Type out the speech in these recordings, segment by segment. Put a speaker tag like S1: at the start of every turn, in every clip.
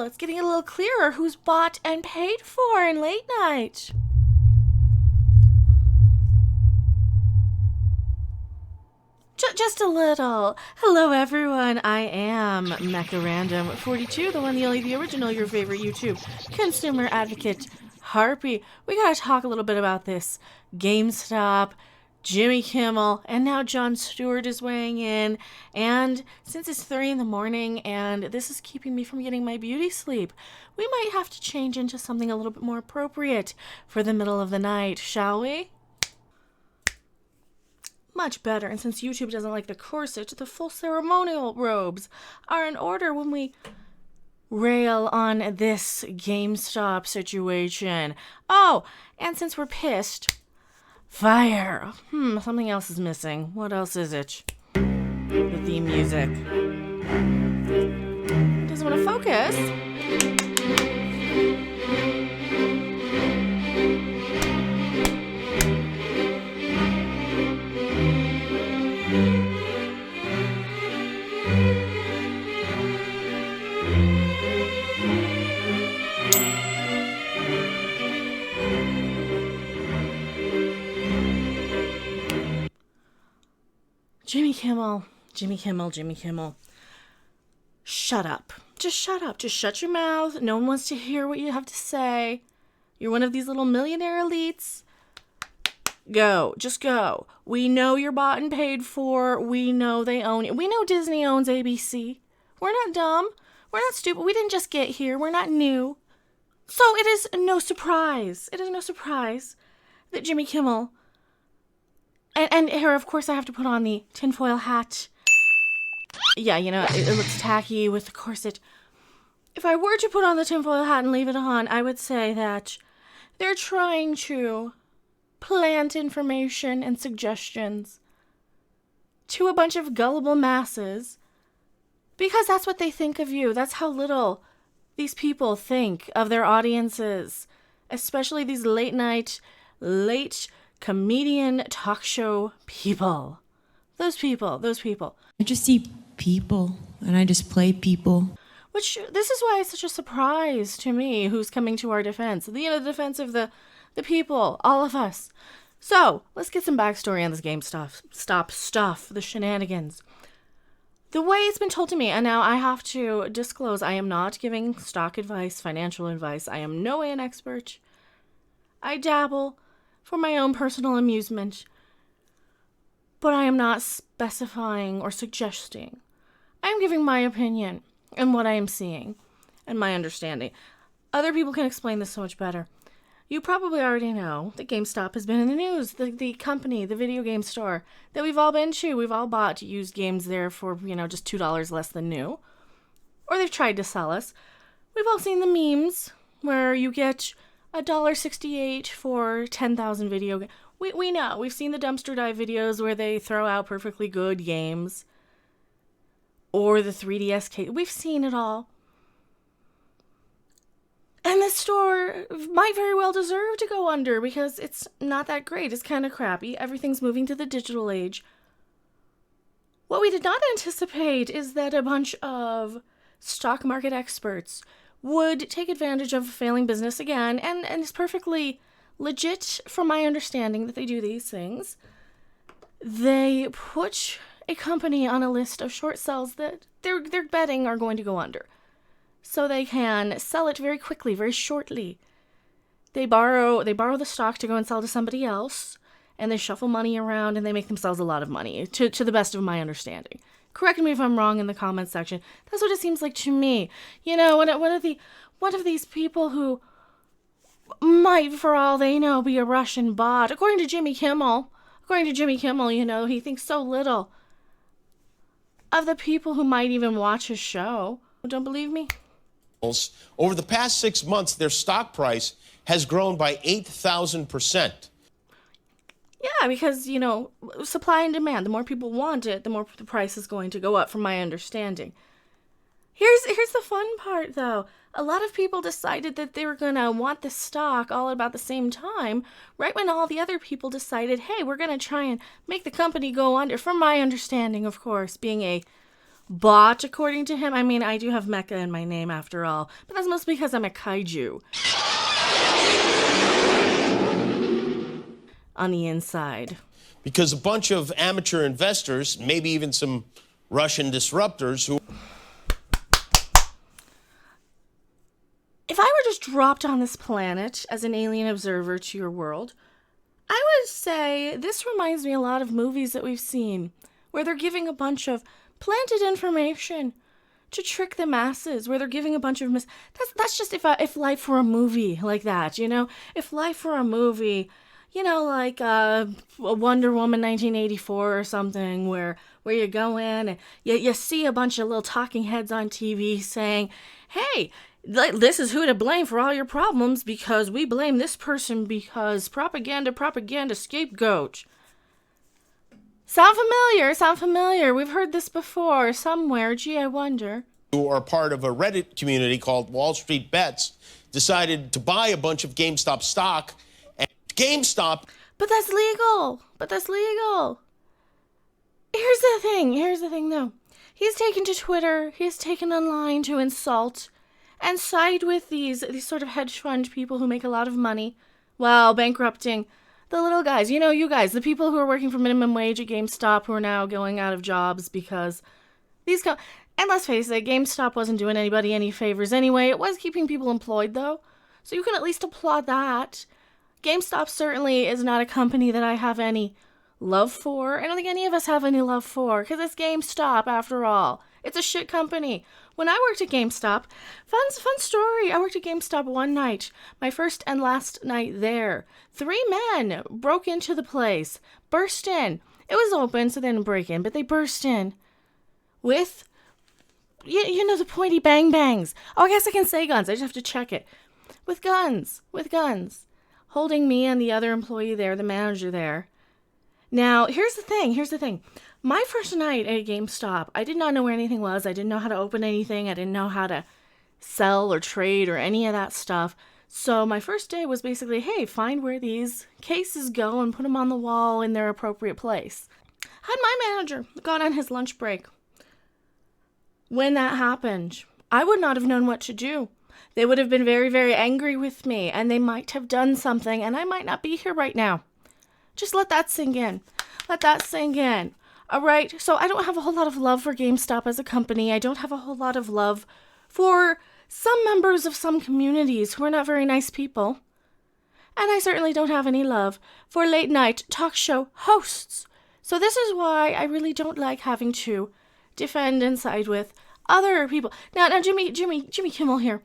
S1: It's getting a little clearer who's bought and paid for in late night. Just a little. Hello, everyone. I am Mecha Random 42, the one, the only, the original, your favorite YouTube consumer advocate, Harpy. We gotta talk a little bit about this GameStop, Jimmy Kimmel, and now Jon Stewart is weighing in. And since it's 3 in the morning and this is keeping me from getting my beauty sleep, we might have to change into something a little bit more appropriate for the middle of the night, shall we? Much better, and since YouTube doesn't like the corset, the full ceremonial robes are in order when we rail on this GameStop situation. Oh, and since we're pissed, fire. Something else is missing. What else is it? The theme music. Doesn't want to focus. Jimmy Kimmel. Shut up. Just shut up. Just shut your mouth. No one wants to hear what you have to say. You're one of these little millionaire elites. Go. Just go. We know you're bought and paid for. We know they own it. We know Disney owns ABC. We're not dumb. We're not stupid. We didn't just get here. We're not new. So it is no surprise. It is no surprise that Jimmy Kimmel... And here, of course, I have to put on the tinfoil hat. Yeah, you know, it looks tacky with the corset. If I were to put on the tinfoil hat and leave it on, I would say that they're trying to plant information and suggestions to a bunch of gullible masses because that's what they think of you. That's how little these people think of their audiences, especially these late comedian talk show people. Those people.
S2: I just see people, and I just play people.
S1: Which, this is why it's such a surprise to me who's coming to our defense. The defense of the people, all of us. So, let's get some backstory on this GameStop stuff, the shenanigans. The way it's been told to me, and now I have to disclose, I am not giving stock advice, financial advice. I am no way an expert. I dabble for my own personal amusement, but I am not specifying or suggesting. I am giving my opinion and what I am seeing and my understanding. Other people can explain this so much better. You probably already know that GameStop has been in the news, the company, the video game store that we've all been to. We've all bought used games there for, just $2 less than new. Or they've tried to sell us. We've all seen the memes where you get $1.68 for 10,000 video games. We know. We've seen the dumpster dive videos where they throw out perfectly good games. Or the 3DS case. We've seen it all. And this store might very well deserve to go under because it's not that great. It's kind of crappy. Everything's moving to the digital age. What we did not anticipate is that a bunch of stock market experts would take advantage of a failing business again, and it's perfectly legit from my understanding that they do these things. They put a company on a list of short sells that they're betting are going to go under, so they can sell it very quickly, very shortly. They borrow the stock to go and sell to somebody else, and they shuffle money around, and they make themselves a lot of money, to the best of my understanding. Correct me if I'm wrong in the comments section. That's what it seems like to me. One of these people who might, for all they know, be a Russian bot. According to Jimmy Kimmel, he thinks so little of the people who might even watch his show. Don't believe me?
S3: Over the past 6 months, their stock price has grown by 8,000%.
S1: Yeah, because, supply and demand. The more people want it, the more the price is going to go up, from my understanding. Here's the fun part, though. A lot of people decided that they were going to want the stock all at about the same time, right when all the other people decided, hey, we're going to try and make the company go under. From my understanding, of course, being a bought, according to him. I mean, I do have Mecha in my name after all, but that's mostly because I'm a kaiju. On the inside.
S3: Because a bunch of amateur investors, maybe even some Russian disruptors who...
S1: If I were just dropped on this planet as an alien observer to your world, I would say this reminds me a lot of movies that we've seen, where they're giving a bunch of planted information to trick the masses, where they're giving a bunch of that's just if life were a movie like that, you know? If life were a movie, you know, like Wonder Woman 1984 or something, where you go in and you see a bunch of little talking heads on TV saying, hey, this is who to blame for all your problems because we blame this person because propaganda, scapegoat. Sound familiar? Sound familiar? We've heard this before somewhere. Gee, I wonder.
S3: Who are part of a Reddit community called Wall Street Bets decided to buy a bunch of GameStop stock, and GameStop...
S1: But that's legal. Here's the thing though. He's taken to Twitter, he's taken online to insult and side with these sort of hedge fund people who make a lot of money while bankrupting the little guys. You know, you guys, the people who are working for minimum wage at GameStop who are now going out of jobs because these and let's face it, GameStop wasn't doing anybody any favors anyway. It was keeping people employed though. So you can at least applaud that. GameStop certainly is not a company that I have any love for. I don't think any of us have any love for because it's GameStop after all. It's a shit company. When I worked at GameStop, fun story. I worked at GameStop one night, my first and last night there. 3 men broke into the place, burst in. It was open, so they didn't break in, but they burst in with, you know, the pointy bang bangs. Oh, I guess I can say guns. I just have to check it. With guns, holding me and the other employee there, the manager there. Now, here's the thing. My first night at GameStop, I did not know where anything was. I didn't know how to open anything. I didn't know how to sell or trade or any of that stuff. So my first day was basically, hey, find where these cases go and put them on the wall in their appropriate place. Had my manager gone on his lunch break. When that happened, I would not have known what to do. They would have been very, very angry with me, and they might have done something, and I might not be here right now. Just let that sink in. All right, so I don't have a whole lot of love for GameStop as a company. I don't have a whole lot of love for some members of some communities who are not very nice people. And I certainly don't have any love for late night talk show hosts. So this is why I really don't like having to defend and side with other people. Now Jimmy Kimmel here.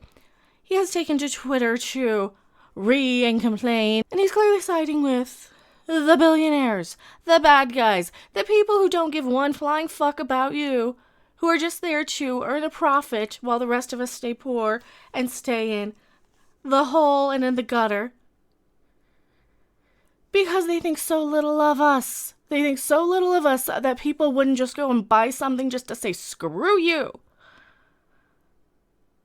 S1: He has taken to Twitter to and complain, and he's clearly siding with the billionaires, the bad guys, the people who don't give one flying fuck about you, who are just there to earn a profit while the rest of us stay poor and stay in the hole and in the gutter. Because they think so little of us. They think so little of us that people wouldn't just go and buy something just to say, screw you.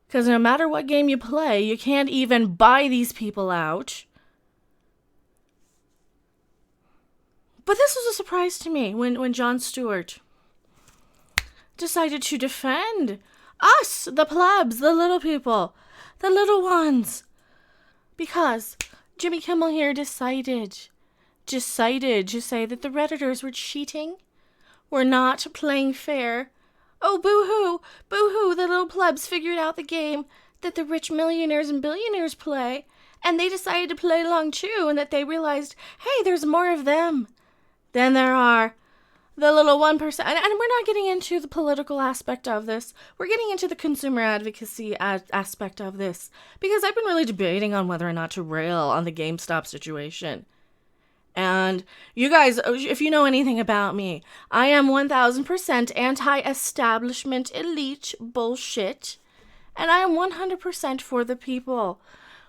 S1: Because no matter what game you play, you can't even buy these people out. But this was a surprise to me when Jon Stewart decided to defend us, the plebs, the little people, the little ones. Because Jimmy Kimmel here decided to say that the Redditors were cheating, were not playing fair. Oh, boo-hoo, the little plebs figured out the game that the rich millionaires and billionaires play, and they decided to play along too, and that they realized, hey, there's more of them than there are the little 1%. And we're not getting into the political aspect of this. We're getting into the consumer advocacy aspect of this, because I've been really debating on whether or not to rail on the GameStop situation. And you guys, if you know anything about me, I am 1000% anti-establishment elite bullshit. And I am 100% for the people.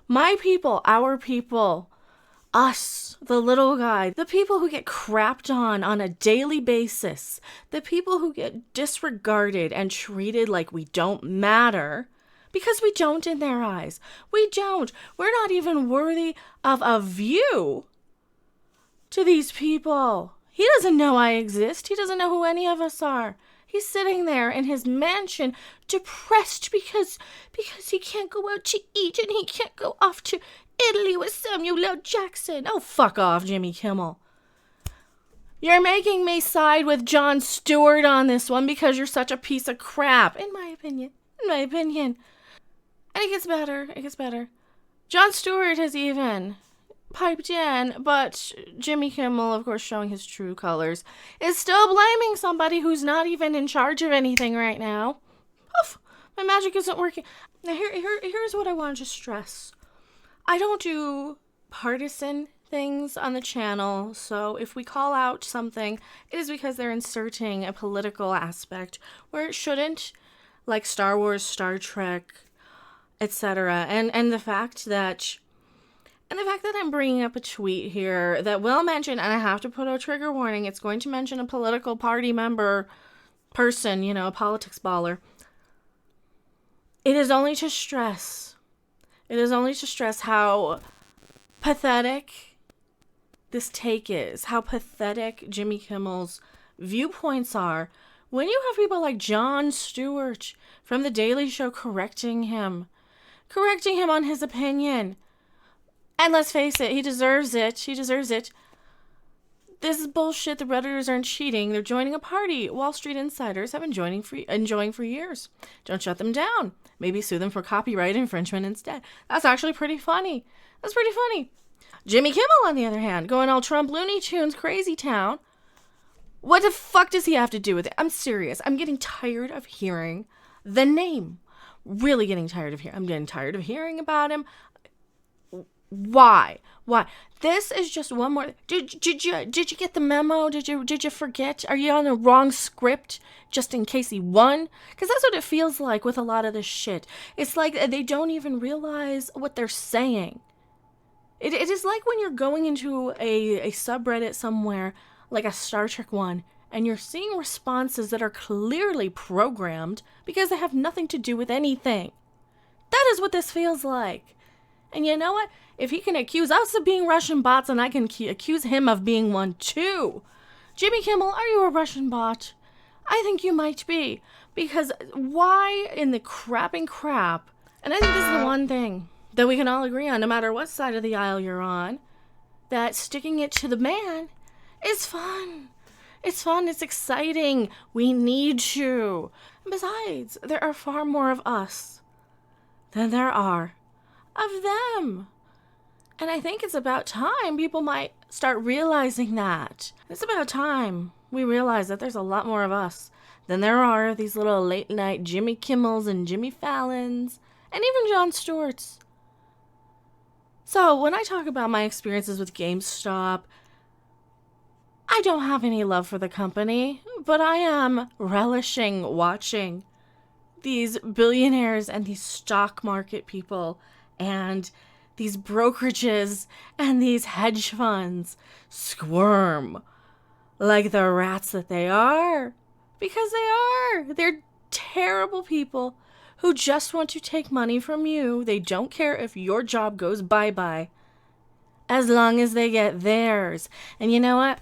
S1: My people, our people. Us, the little guy. The people who get crapped on a daily basis. The people who get disregarded and treated like we don't matter. Because we don't in their eyes. We don't. We're not even worthy of a view to these people. He doesn't know I exist. He doesn't know who any of us are. He's sitting there in his mansion, depressed because he can't go out to eat and he can't go off to Italy with Samuel L. Jackson. Oh, fuck off, Jimmy Kimmel. You're making me side with Jon Stewart on this one because you're such a piece of crap, in my opinion. And it gets better. Jon Stewart has even piped in, but Jimmy Kimmel, of course, showing his true colors, is still blaming somebody who's not even in charge of anything right now. Oof, my magic isn't working. Now, here's what I want to stress. I don't do partisan things on the channel, so if we call out something, it is because they're inserting a political aspect where it shouldn't, like Star Wars, Star Trek, etc. And the fact that I'm bringing up a tweet here that will mention, and I have to put a trigger warning, it's going to mention a political party member, person, a politics baller. It is only to stress how pathetic this take is, how pathetic Jimmy Kimmel's viewpoints are when you have people like Jon Stewart from The Daily Show correcting him on his opinion. And let's face it, he deserves it. This is bullshit. The Redditors aren't cheating. They're joining a party Wall Street insiders have been enjoying for years. Don't shut them down. Maybe sue them for copyright infringement instead. That's actually pretty funny. Jimmy Kimmel, on the other hand, going all Trump Looney Tunes crazy town. What the fuck does he have to do with it? I'm serious. I'm getting tired of hearing the name. Really getting tired of hearing. I'm getting tired of hearing about him. Why? This is just one more. Did you get the memo? Did you forget? Are you on the wrong script just in case he won? Because that's what it feels like with a lot of this shit. It's like they don't even realize what they're saying. It is like when you're going into a subreddit somewhere, like a Star Trek one, and you're seeing responses that are clearly programmed because they have nothing to do with anything. That is what this feels like. And you know what? If he can accuse us of being Russian bots, and I can accuse him of being one too. Jimmy Kimmel, are you a Russian bot? I think you might be. Because why in the crapping crap? And I think this is the one thing that we can all agree on, no matter what side of the aisle you're on, that sticking it to the man is fun. It's fun. It's exciting. We need to. And besides, there are far more of us than there are of them. And I think it's about time people might start realizing that. It's about time we realize that there's a lot more of us than there are of these little late night Jimmy Kimmels and Jimmy Fallons and even Jon Stewarts. So when I talk about my experiences with GameStop, I don't have any love for the company, but I am relishing watching these billionaires and these stock market people and these brokerages and these hedge funds squirm like the rats that they are. Because they are. They're terrible people who just want to take money from you. They don't care if your job goes bye-bye, as long as they get theirs. And you know what?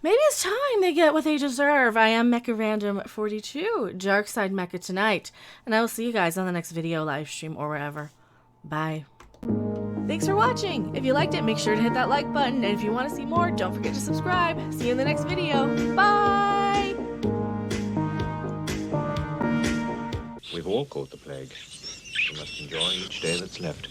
S1: Maybe it's time they get what they deserve. I am Mecha Random 42, Dark Side Mecha tonight. And I will see you guys on the next video, live stream, or wherever. Bye. Thanks for watching. If you liked it, make sure to hit that like button. And if you want to see more, don't forget to subscribe. See you in the next video. Bye!
S4: We've all caught the plague. We must enjoy each day that's left.